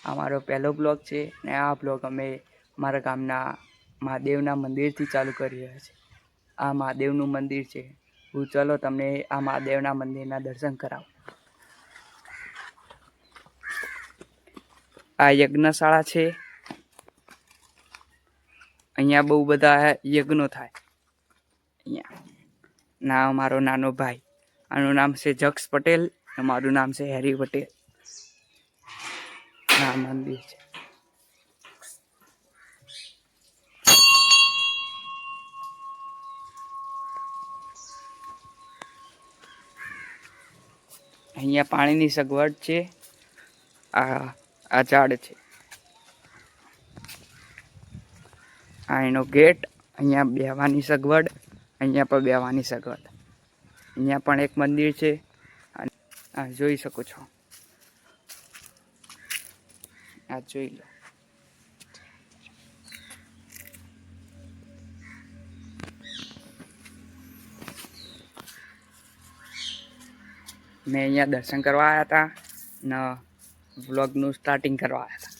આ મારો પહેલો બ્લોગ છે ને આ બ્લોગ અમે મારા ગામના મહાદેવના મંદિરથી ચાલુ કરી રહ્યા છીએ. આ મહાદેવનું મંદિર છે. હું ચલો તમને આ મહાદેવના મંદિરના દર્શન કરાવું. આ યજ્ઞશાળા છે. અહીંયા બહુ બધા યજ્ઞો થાય. અહીંયા ના મારો નાનો ભાઈ, આનું નામ છે જક્ષ પટેલ, મારું નામ છે હેરી પટેલ. આ મંદિર છે. અહીંયા પાણીની સગવડ છે. આ ઝાડ છે. આ એનો ગેટ. અહીંયા બેહવાની સગવડ. અહીંયા પણ બેહવાની સગવડ. અહીંયા પણ એક મંદિર છે. આ જોઈ શકો છો. આ જોઈ લો. મેં અહીંયા દર્શન કરવા આવ્યા હતા ને વ્લોગનું સ્ટાર્ટિંગ કરવા આવ્યા હતા.